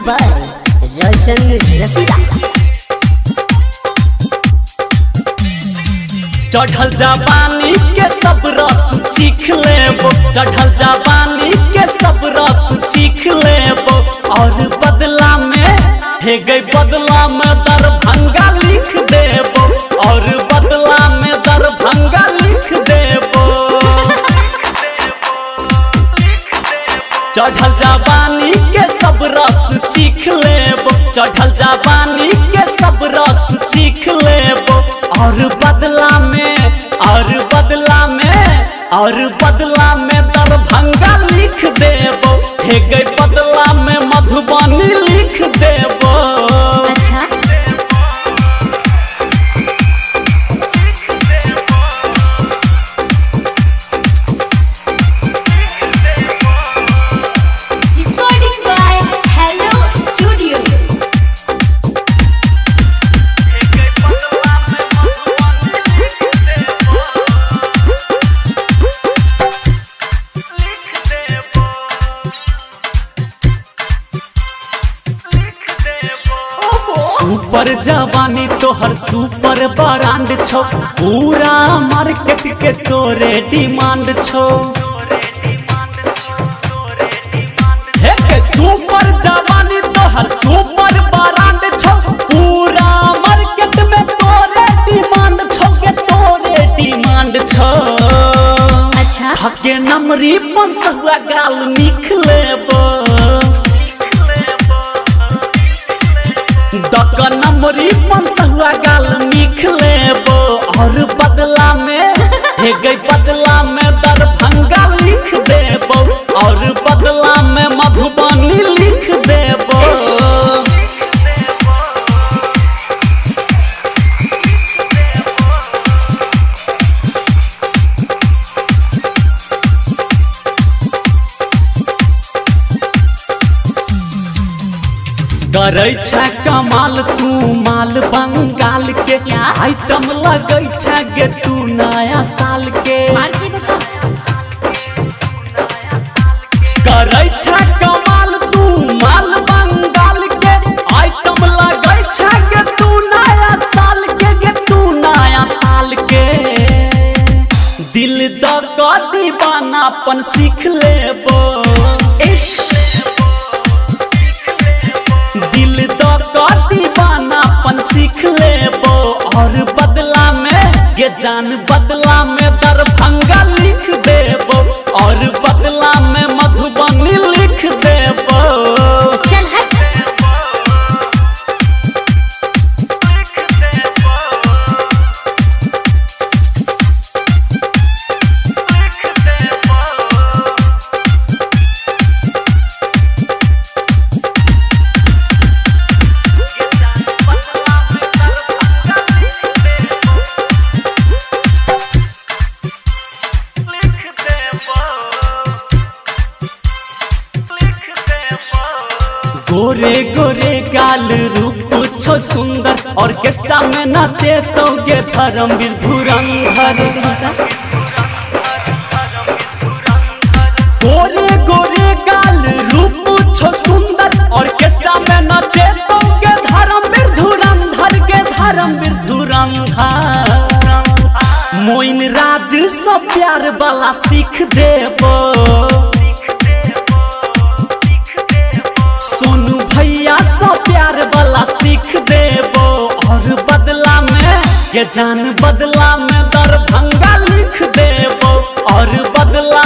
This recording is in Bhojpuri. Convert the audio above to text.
by Roshan Rasida। चढ़ल जवानी के सब रस चीख लेबो, चढ़ल जवानी के सब रस चीख लेबो, और बदला में हे गई बदला में दरभंगा लिख देबो, और बदला में दरभंगा लिख देबो। चढ़ल जवानी के सब रस चीख लेबो, चढ़ल जवानी के सब रस चीख लेबो, और बदला में दरभंगा लिख देबो, हे गई बदला में मधुबनी लिख देबो। अच्छा Recording by Hello Studio। Super जवानी तोहर सुपर ब्रांड छो, पूरा मार्केट के तोरे डिमांड छो। सुपर जवानी तोहर सुपर ब्रांड छो, पूरा मार्केट में तोरे डिमांड छो के तोरे डिमांड छो। अच्छा हके नमरी 500 गाल लिख लेबो, दक नमरी 500 गाल लिख लेबो, और बदला में हे गई बदला में दरभंगा लिख देबो, और बदला में मधुबनी लिख देबो। करे छै कमाल तू माल बंगाल के, क्या? आइटम लगे छै गे तू नया साल के। करे छै कमाल तू माल बंगाल के, आइटम लगे छै गे तू नया साल के, गे तू नया साल के। दिल द क दीवानापन सीख लेबो, दिल द क दीवानापन सीख लेबो, और बदला में गे जान बदला में दरभंगा लिख देबो, और बदला में मधुबनी लिख देबो। चल हट गोरे गोरे गाल रूप छो सुंदर, ऑर्केस्ट्रा में नाचे तो गे धर्मवीर धुरंधर। गोरे गोरे गाल रूप छो सुंदर, ऑर्केस्ट्रा में नाचे तो गे धर्मवीर धुरंधर, गे धर्मवीर धुरंधर। मोइन राज सब प्यार वाला सीख देबो, सोनू भैया सब प्यार वाला सीख देबो, और बदला में ये जान बदला में दरभंगा लिख देबो, और बदला